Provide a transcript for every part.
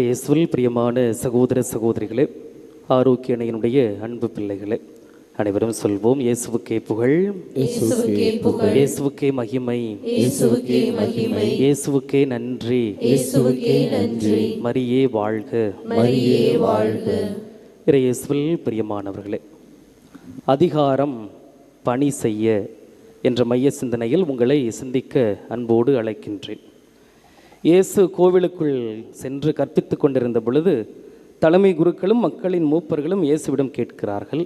இயேசுவில் பிரியமான சகோதர சகோதரிகளே, ஆரோக்கிய அணையினுடைய அன்பு பிள்ளைகளே, அனைவரும் சொல்வோம்: இயேசுவுக்கே புகழ், இயேசுவுக்கே புகழ், இயேசுவுக்கே மகிமை, இயேசுவுக்கே மகிமை, இயேசுவுக்கே நன்றி, இயேசுவுக்கே நன்றி. மரியே வாழ்க, மரியே வாழ்க. இயேசுவில் பிரியமானவர்களே, அதிகாரம் பணி செய்ய என்ற மைய சிந்தனையில் உங்களை சிந்திக்க அன்போடு அழைக்கின்றேன். இயேசு கோவிலுக்குள் சென்று கற்பித்து கொண்டிருந்த பொழுது தலைமை குருக்களும் மக்களின் மூப்பர்களும் இயேசுவிடம் கேட்கிறார்கள்: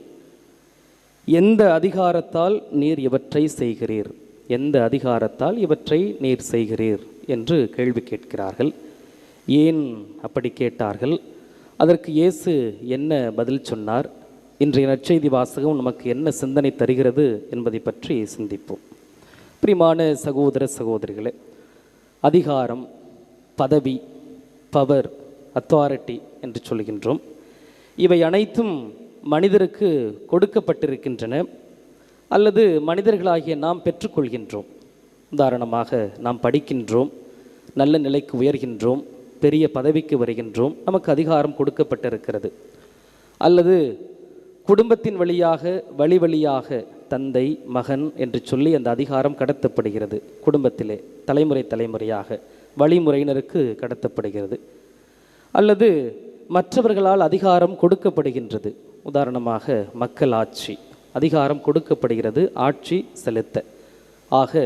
எந்த அதிகாரத்தால் நீர் இவற்றை செய்கிறீர்? எந்த அதிகாரத்தால் இவற்றை நீர் செய்கிறீர் என்று கேள்வி கேட்கிறார்கள். ஏன் அப்படி கேட்டார்கள்? அதற்கு இயேசு என்ன பதில் சொன்னார்? இன்றைய நற்செய்தி வாசகம் நமக்கு என்ன சிந்தனை தருகிறது என்பதை பற்றி சிந்திப்போம். பிரியமான சகோதர சகோதரிகளே, அதிகாரம், பதவி, பவர், அத்தாரிட்டி என்று சொல்கின்றோம். இவை அனைத்தும் மனிதருக்கு கொடுக்கப்பட்டிருக்கின்றன அல்லது மனிதர்களாகிய நாம் பெற்றுக்கொள்கின்றோம். உதாரணமாக, நாம் படிக்கின்றோம், நல்ல நிலைக்கு உயர்கின்றோம், பெரிய பதவிக்கு வருகின்றோம், நமக்கு அதிகாரம் கொடுக்கப்பட்டிருக்கிறது. அல்லது குடும்பத்தின் வழியாக வழி வழியாக தந்தை மகன் என்று சொல்லி அந்த அதிகாரம் கடத்தப்படுகிறது. குடும்பத்திலே தலைமுறை தலைமுறையாக வழிமுறையினருக்கு கடத்தப்படுகிறது. அல்லது மற்றவர்களால் அதிகாரம் கொடுக்கப்படுகின்றது. உதாரணமாக, மக்கள் ஆட்சி, அதிகாரம் கொடுக்கப்படுகிறது ஆட்சி செலுத்த. ஆக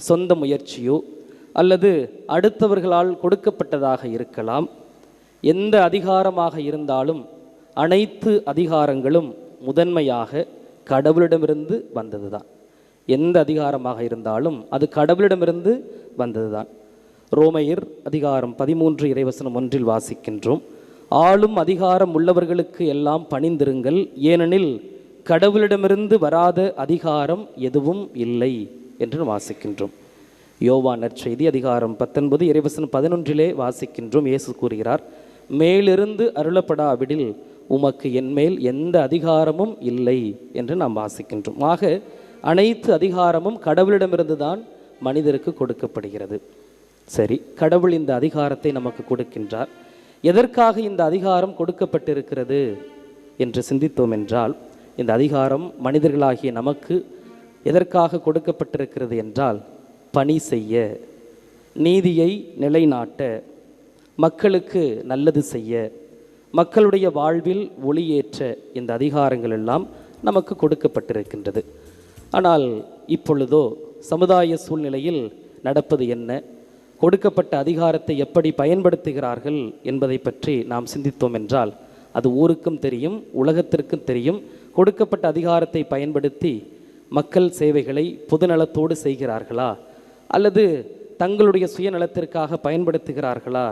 சொந்த முயற்சியோ அல்லது அடுத்தவர்களால் கொடுக்கப்பட்டதாக இருக்கலாம். எந்த அதிகாரமாக இருந்தாலும் அனைத்து அதிகாரங்களும் முதன்மையாக கடவுளிடமிருந்து வந்தது தான். எந்த அதிகாரமாக இருந்தாலும் அது கடவுளிடமிருந்து வந்தது தான். ரோமையர் அதிகாரம் 13 இறைவசனம் 1 வாசிக்கின்றோம்: ஆளும் அதிகாரம் உள்ளவர்களுக்கு எல்லாம் பணிந்திருங்கள், ஏனெனில் கடவுளிடமிருந்து வராத அதிகாரம் எதுவும் இல்லை என்று வாசிக்கின்றோம். யோவான் நற்செய்தி அதிகாரம் 19 இறைவசனம் 11 வாசிக்கின்றோம். இயேசு கூறுகிறார்: மேலிருந்து அருளப்படாவிடில் உமக்கு என்மேல் எந்த அதிகாரமும் இல்லை என்று நாம் வாசிக்கின்றோம். ஆக அனைத்து அதிகாரமும் கடவுளிடமிருந்து தான் மனிதருக்கு கொடுக்கப்படுகிறது. சரி, கடவுள் இந்த அதிகாரத்தை நமக்கு கொடுக்கின்றார். எதற்காக இந்த அதிகாரம் கொடுக்கப்பட்டிருக்கிறது என்று சிந்தித்தோம் என்றால், இந்த அதிகாரம் மனிதர்களாகிய நமக்கு எதற்காக கொடுக்கப்பட்டிருக்கிறது என்றால், பணி செய்ய, நீதியை நிலைநாட்ட, மக்களுக்கு நல்லது செய்ய, மக்களுடைய வாழ்வில் ஒளியேற்ற இந்த அதிகாரங்கள் எல்லாம் நமக்கு கொடுக்கப்பட்டிருக்கின்றது. ஆனால் இப்பொழுதோ சமுதாய சூழ்நிலையில் நடப்பது என்ன? கொடுக்கப்பட்ட அதிகாரத்தை எப்படி பயன்படுத்துகிறார்கள் என்பதை பற்றி நாம் சிந்தித்தோம் என்றால், அது ஊருக்கும் தெரியும், உலகத்திற்கும் தெரியும். கொடுக்கப்பட்ட அதிகாரத்தை பயன்படுத்தி மக்கள் சேவைகளை பொதுநலத்தோடு செய்கிறார்களா அல்லது தங்களுடைய சுயநலத்திற்காக பயன்படுத்துகிறார்களா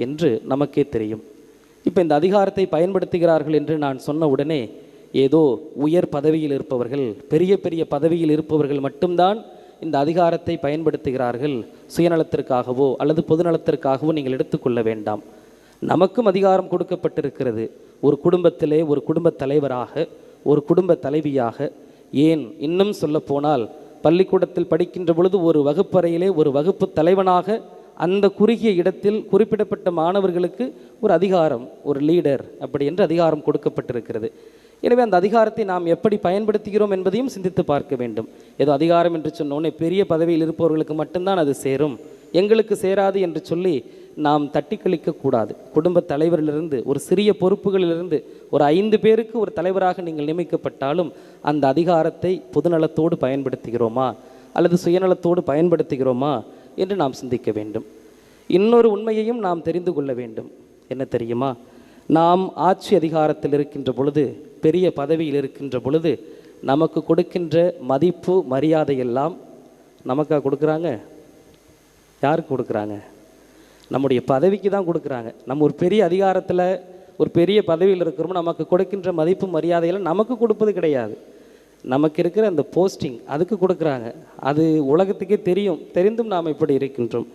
என்று நமக்கே தெரியும். இப்போ இந்த அதிகாரத்தை பயன்படுத்துகிறார்கள் என்று நான் சொன்ன உடனே ஏதோ உயர் பதவியில் இருப்பவர்கள், பெரிய பெரிய பதவியில் இருப்பவர்கள் மட்டும்தான் இந்த அதிகாரத்தை பயன்படுத்துகிறார்கள், சுயநலத்திற்காகவோ அல்லது பொதுநலத்திற்காகவோ நீங்கள் எடுத்துக்கொள்ள வேண்டாம். நமக்கும் அதிகாரம் கொடுக்கப்பட்டிருக்கிறது. ஒரு குடும்பத்திலே ஒரு குடும்ப தலைவராக, ஒரு குடும்ப தலைவியாக, ஏன் இன்னும் சொல்ல போனால் பள்ளிக்கூடத்தில் படிக்கின்ற பொழுது ஒரு வகுப்பறையிலே ஒரு வகுப்பு தலைவனாக அந்த குறுகிய இடத்தில் குறிப்பிடப்பட்ட மாணவர்களுக்கு ஒரு அதிகாரம், ஒரு லீடர் அப்படி என்று அதிகாரம் கொடுக்கப்பட்டிருக்கிறது. எனவே அந்த அதிகாரத்தை நாம் எப்படி பயன்படுத்துகிறோம் என்பதையும் சிந்தித்து பார்க்க வேண்டும். ஏதோ அதிகாரம் என்று சொன்னோன்னே பெரிய பதவியில் இருப்பவர்களுக்கு மட்டும்தான் அது சேரும், எங்களுக்கு சேராது என்று சொல்லி நாம் தட்டி கழிக்கக்கூடாது. குடும்ப தலைவரிலிருந்து, ஒரு சிறிய பொறுப்புகளிலிருந்து ஒரு 5 பேருக்கு ஒரு தலைவராக நீங்கள் நியமிக்கப்பட்டாலும் அந்த அதிகாரத்தை பொதுநலத்தோடு பயன்படுத்துகிறோமா அல்லது சுயநலத்தோடு பயன்படுத்துகிறோமா என்று நாம் சிந்திக்க வேண்டும். இன்னொரு உண்மையையும் நாம் தெரிந்து கொள்ள வேண்டும். என்ன தெரியுமா? நாம் ஆட்சி அதிகாரத்தில் இருக்கின்ற பொழுது, பெரிய பதவியில் இருக்கின்ற பொழுது நமக்கு கொடுக்கின்ற மதிப்பு மரியாதை எல்லாம் நமக்காக கொடுக்குறாங்க? யாருக்கு கொடுக்குறாங்க? நம்முடைய பதவிக்கு தான் கொடுக்குறாங்க. நம்ம ஒரு பெரிய அதிகாரத்தில் ஒரு பெரிய பதவியில் இருக்கிறோம், நமக்கு கொடுக்கின்ற மதிப்பு மரியாதையெல்லாம் நமக்கு கொடுப்பது கிடையாது. நமக்கு இருக்கிற அந்த போஸ்டிங் அதுக்கு கொடுக்குறாங்க. அது உலகத்துக்கே தெரியும், தெரிந்தும் நாம் இப்படி இருக்கின்றோம்.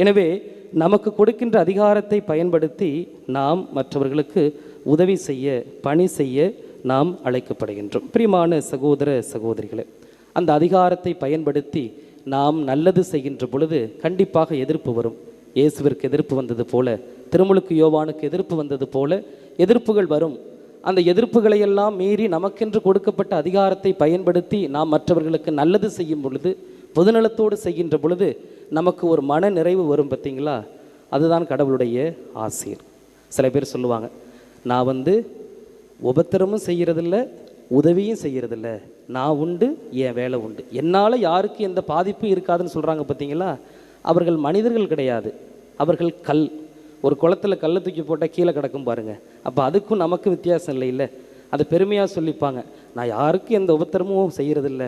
எனவே நமக்கு கொடுக்கின்ற அதிகாரத்தை பயன்படுத்தி நாம் மற்றவர்களுக்கு உதவி செய்ய, பணி செய்ய நாம் அழைக்கப்படுகின்றோம். பிரியமான சகோதர சகோதரிகளே, அந்த அதிகாரத்தை பயன்படுத்தி நாம் நல்லது செய்கின்ற பொழுது கண்டிப்பாக எதிர்ப்பு வரும். இயேசுவிற்கு எதிர்ப்பு வந்தது போல திருமுழுக்கு யோவானுக்கு எதிர்ப்பு வந்தது போல எதிர்ப்புகள் வரும். அந்த எதிர்ப்புகளையெல்லாம் மீறி நமக்கென்று கொடுக்கப்பட்ட அதிகாரத்தை பயன்படுத்தி நாம் மற்றவர்களுக்கு நல்லது செய்யும் பொழுது, பொதுநலத்தோடு செய்கின்ற பொழுது நமக்கு ஒரு மன நிறைவு வரும். பார்த்தீங்களா? அதுதான் கடவுளுடைய ஆசீர். சில பேர் சொல்லுவாங்க, நான் உபத்திரமும் செய்கிறதில்ல, உதவியும் செய்கிறதில்ல, நான் உண்டு, என் வேலை உண்டு, என்னால் யாருக்கு எந்த பாதிப்பும் இருக்காதுன்னு சொல்கிறாங்க. பார்த்தீங்களா? அவர்கள் மனிதர்கள் கிடையாது, அவர்கள் கல். ஒரு குளத்தில் கல்லை தூக்கி போட்டால் கீழே கிடக்கும் பாருங்கள். அப்போ அதுக்கும் நமக்கு வித்தியாசம் இல்லை. அதை பெருமையாக சொல்லிப்பாங்க, நான் யாருக்கும் எந்த உபத்திரமும் செய்கிறதில்ல,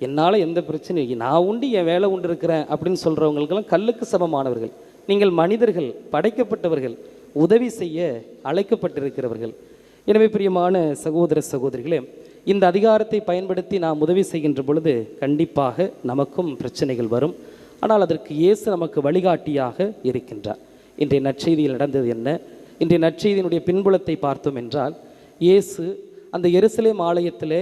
என்னால் எந்த பிரச்சனையும், நான் உண்டு, என் வேலை உண்டு இருக்கிறேன் அப்படின்னு சொல்கிறவங்களுக்கெல்லாம் கல்லுக்கு சமமானவர்கள். நீங்கள் மனிதர்கள், படைக்கப்பட்டவர்கள், உதவி செய்ய அழைக்கப்பட்டிருக்கிறவர்கள். எனவே பிரியமான சகோதர சகோதரிகளே, இந்த அதிகாரத்தை பயன்படுத்தி நாம் உதவி செய்கின்ற பொழுது கண்டிப்பாக நமக்கும் பிரச்சனைகள் வரும். ஆனால் அதற்கு இயேசு நமக்கு வழிகாட்டியாக இருக்கின்றார். இன்றைய நற்செய்தியில் நடந்தது என்ன? இன்றைய நற்செய்தியினுடைய பின்புலத்தை பார்த்தோம் என்றால், இயேசு அந்த எருசலேம் ஆலயத்திலே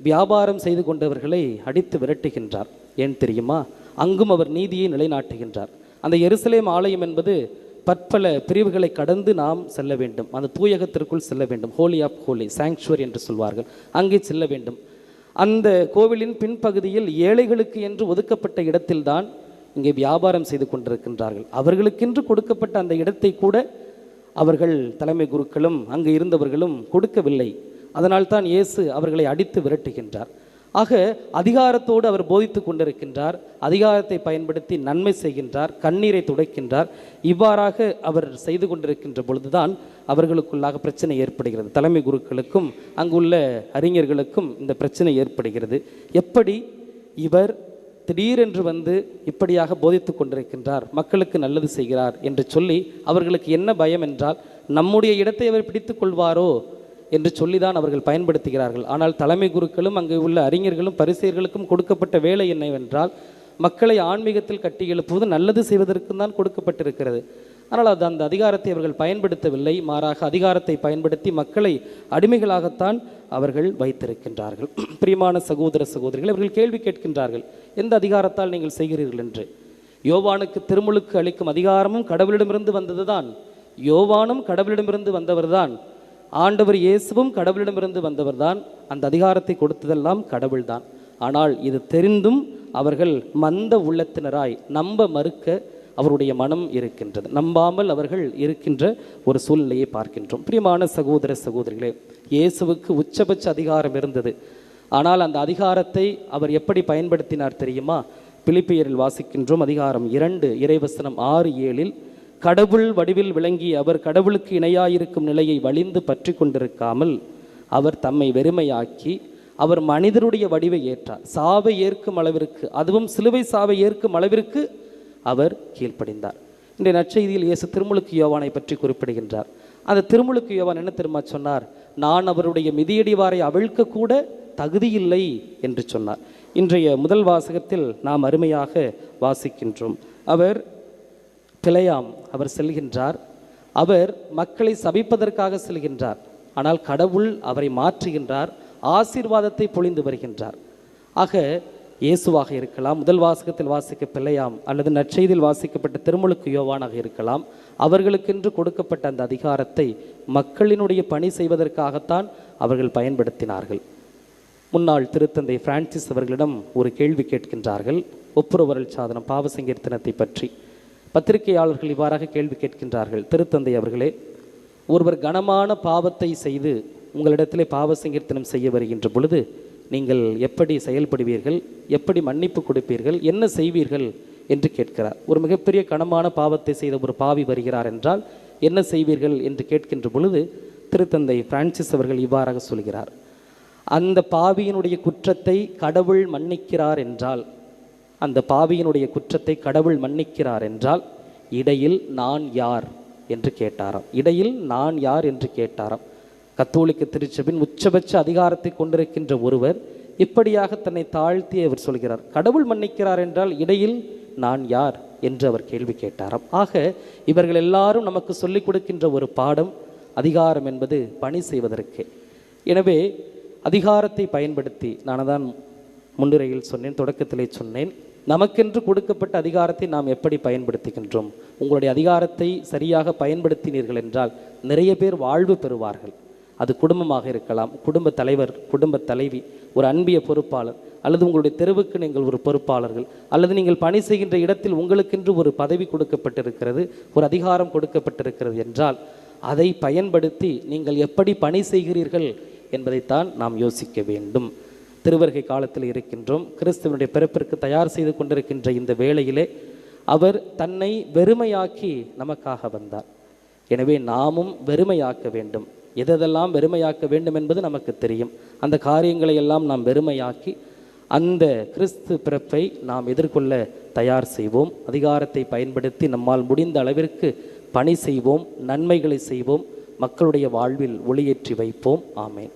வியாபாரம் செய்து கொண்டவர்களை அடித்து விரட்டுகின்றார். ஏன் தெரியுமா? அங்கும் அவர் நீதியை நிலைநாட்டுகின்றார். அந்த எருசலேம் ஆலயம் என்பது பற்பல பிரிவுகளை கடந்து நாம் செல்ல வேண்டும். அந்த தூயகத்திற்குள் செல்ல வேண்டும். ஹோலி ஆஃப் ஹோலி, சாங்சுவரி என்று சொல்வார்கள். அங்கே செல்ல வேண்டும். அந்த கோவிலின் பின்பகுதியில் ஏழைகளுக்கு என்று ஒதுக்கப்பட்ட இடத்தில்தான் இங்கே வியாபாரம் செய்து கொண்டிருக்கின்றார்கள். அவர்களுக்கென்று கொடுக்கப்பட்ட அந்த இடத்தை கூட அவர்கள் தலைமை குருக்களும் அங்கு இருந்தவர்களும் கொடுக்கவில்லை. அதனால்தான் இயேசு அவர்களை அடித்து விரட்டுகின்றார். ஆக அதிகாரத்தோடு அவர் போதித்து கொண்டிருக்கின்றார். அதிகாரத்தை பயன்படுத்தி நன்மை செய்கின்றார், கண்ணீரை துடைக்கின்றார். இவ்வாறாக அவர் செய்து கொண்டிருக்கின்ற பொழுதுதான் அவர்களுக்குள்ளாக பிரச்சனை ஏற்படுகிறது. தலைமை குருக்களுக்கும் அங்குள்ள அறிஞர்களுக்கும் இந்த பிரச்சனை ஏற்படுகிறது. எப்படி இவர் திடீரென்று இப்படியாக போதித்து கொண்டிருக்கின்றார், மக்களுக்கு நல்லது செய்கிறார் என்று சொல்லி அவர்களுக்கு என்ன பயம் என்றால், நம்முடைய இடத்தை அவர் பிடித்து கொள்வாரோ என்று சொல்லிதான் அவர்கள் பயன்படுத்துகிறார்கள். ஆனால் தலைமை குருக்களும் அங்கு உள்ள அறிஞர்களும் பரிசேயர்களுக்கும் கொடுக்கப்பட்ட வேலை என்னவென்றால், மக்களை ஆன்மீகத்தில் கட்டி எழுப்புவது, நல்லது செய்வதற்கு தான் கொடுக்கப்பட்டிருக்கிறது. ஆனால் அந்த அதிகாரத்தை அவர்கள் பயன்படுத்தவில்லை. மாறாக அதிகாரத்தை பயன்படுத்தி மக்களை அடிமைகளாகத்தான் அவர்கள் வைத்திருக்கின்றார்கள். பிரியமான சகோதர சகோதரிகள், அவர்கள் கேள்வி கேட்கின்றார்கள், எந்த அதிகாரத்தால் நீங்கள் செய்கிறீர்கள் என்று. யோவானுக்கு திருமுழுக்கு அளிக்கும் அதிகாரமும் கடவுளிடமிருந்து வந்ததுதான். யோவானும் கடவுளிடமிருந்து வந்தவர்தான். ஆண்டவர் இயேசுவும் கடவுளிடமிருந்து வந்தவர்தான். அந்த அதிகாரத்தை கொடுத்ததெல்லாம் கடவுள்தான். ஆனால் இது தெரிந்தும் அவர்கள் மந்த உள்ளத்தினராய் நம்ப மறுக்க அவருடைய மனம் இருக்கின்றது. நம்பாமல் அவர்கள் இருக்கின்ற ஒரு சூழ்நிலையை பார்க்கின்றோம். பிரியமான சகோதர சகோதரிகளே, இயேசுவுக்கு உச்சபட்ச அதிகாரம் இருந்தது. ஆனால் அந்த அதிகாரத்தை அவர் எப்படி பயன்படுத்தினார் தெரியுமா? பிலிப்பியரில் வாசிக்கின்றோம், அதிகாரம் 2 இறைவசனம் 6-7. கடவுள் வடிவில் விளங்கி அவர் கடவுளுக்கு இணையாயிருக்கும் நிலையை வலிந்து பற்றி கொண்டிருக்காமல் அவர் தம்மை வெறுமையாக்கி அவர் மனிதருடைய வடிவை ஏற்றார். சாவை ஏற்கும் அளவிற்கு, அதுவும் சிலுவை சாவை ஏற்கும் அளவிற்கு அவர் கீழ்ப்படிந்தார். இன்றைய நற்செய்தியில் இயேசு திருமுழுக்கு யோவானை பற்றி குறிப்பிடுகின்றார். அந்த திருமுழுக்கு யோவான் என்ன தெரியுமா சொன்னார்? நான் அவருடைய மிதியடிவாரை அவிழ்க்க கூட தகுதியில்லை என்று சொன்னார். இன்றைய முதல் வாசகத்தில் நாம் அருமையாக வாசிக்கின்றோம். அவர் பிழையாம், அவர் செல்கின்றார். அவர் மக்களை சபிப்பதற்காக செல்கின்றார். ஆனால் கடவுள் அவரை மாற்றுகின்றார், ஆசீர்வாதத்தை பொழிந்து வருகின்றார். ஆக இயேசுவாக இருக்கலாம், முதல் வாசகத்தில் வாசிக்க பிழையாம், அல்லது நற்செய்தியில் வாசிக்கப்பட்ட திருமுழுக்கு யோவானாக இருக்கலாம். அவர்களுக்கென்று கொடுக்கப்பட்ட அந்த அதிகாரத்தை மக்களினுடைய பணி செய்வதற்காகத்தான் அவர்கள் பயன்படுத்தினார்கள். முன்னாள் திருத்தந்தை பிரான்சிஸ் அவர்களிடம் ஒரு கேள்வி கேட்கின்றார்கள், ஒப்புரவரல் சாதனம் பாவ சங்கீர்த்தனத்தை பற்றி. பத்திரிகையாளர்கள் இவ்வாறாக கேள்வி கேட்கின்றார்கள், திருத்தந்தை அவர்களே, ஒருவர் கனமான பாவத்தை செய்து உங்களிடத்திலே பாவ சங்கீர்த்தனம் செய்ய வருகின்ற பொழுது நீங்கள் எப்படி செயல்படுவீர்கள், எப்படி மன்னிப்பு கொடுப்பீர்கள், என்ன செய்வீர்கள் என்று கேட்கிறார். ஒரு மிகப்பெரிய கனமான பாவத்தை செய்த ஒரு பாவி வருகிறார் என்றால் என்ன செய்வீர்கள் என்று கேட்கின்ற பொழுது திருத்தந்தை பிரான்சிஸ் அவர்கள் இவ்வாறாக சொல்கிறார், அந்த பாவியினுடைய குற்றத்தை கடவுள் மன்னிக்கிறார் என்றால், அந்த பாவியினுடைய குற்றத்தை கடவுள் மன்னிக்கிறார் என்றால் இடையில் நான் யார் என்று கேட்டாராம். இடையில் நான் யார் என்று கேட்டாராம். கத்தோலிக்க திருச்சபையின் உச்சபட்ச அதிகாரத்தை கொண்டிருக்கின்ற ஒருவர் இப்படியாக தன்னை தாழ்த்தி அவர் சொல்கிறார், கடவுள் மன்னிக்கிறார் என்றால் இடையில் நான் யார் என்று அவர் கேள்வி கேட்டாராம். ஆக இவர்கள் எல்லாரும் நமக்கு சொல்லிக் கொடுக்கின்ற ஒரு பாடம், அதிகாரம் என்பது பணி செய்வதற்கு. எனவே அதிகாரத்தை பயன்படுத்தி, நான் தான் முன்னுரையில் சொன்னேன், தொடக்கத்திலே சொன்னேன், நமக்கென்று கொடுக்கப்பட்ட அதிகாரத்தை நாம் எப்படி பயன்படுத்துகின்றோம்? உங்களுடைய அதிகாரத்தை சரியாக பயன்படுத்தினீர்கள் என்றால் நிறைய பேர் வாழ்வு பெறுவார்கள். அது குடும்பமாக இருக்கலாம், குடும்ப தலைவர், குடும்ப தலைவி, ஒரு அன்பிய பொறுப்பாளர், அல்லது உங்களுடைய தெருவுக்கு நீங்கள் ஒரு பொறுப்பாளர்கள், அல்லது நீங்கள் பணி செய்கின்ற இடத்தில் உங்களுக்கென்று ஒரு பதவி கொடுக்கப்பட்டிருக்கிறது, ஒரு அதிகாரம் கொடுக்கப்பட்டிருக்கிறது என்றால் அதை பயன்படுத்தி நீங்கள் எப்படி பணி செய்கிறீர்கள் என்பதைத்தான் நாம் யோசிக்க வேண்டும். திருவருகை காலத்தில் இருக்கின்றோம். கிறிஸ்துவனுடைய பிறப்பிற்கு தயார் செய்து கொண்டிருக்கின்ற இந்த வேளையிலே அவர் தன்னை வெறுமையாக்கி நமக்காக வந்தார். எனவே நாமும் வெறுமையாக்க வேண்டும். எதெல்லாம் வெறுமையாக்க வேண்டும் என்பது நமக்கு தெரியும். அந்த காரியங்களை எல்லாம் நாம் வெறுமையாக்கி அந்த கிறிஸ்து பிறப்பை நாம் எதிர்கொள்ள தயார் செய்வோம். அதிகாரத்தை பயன்படுத்தி நம்மால் முடிந்த அளவிற்கு பணி செய்வோம், நன்மைகளை செய்வோம், மக்களுடைய வாழ்வில் ஒளியேற்றி வைப்போம். ஆமேன்.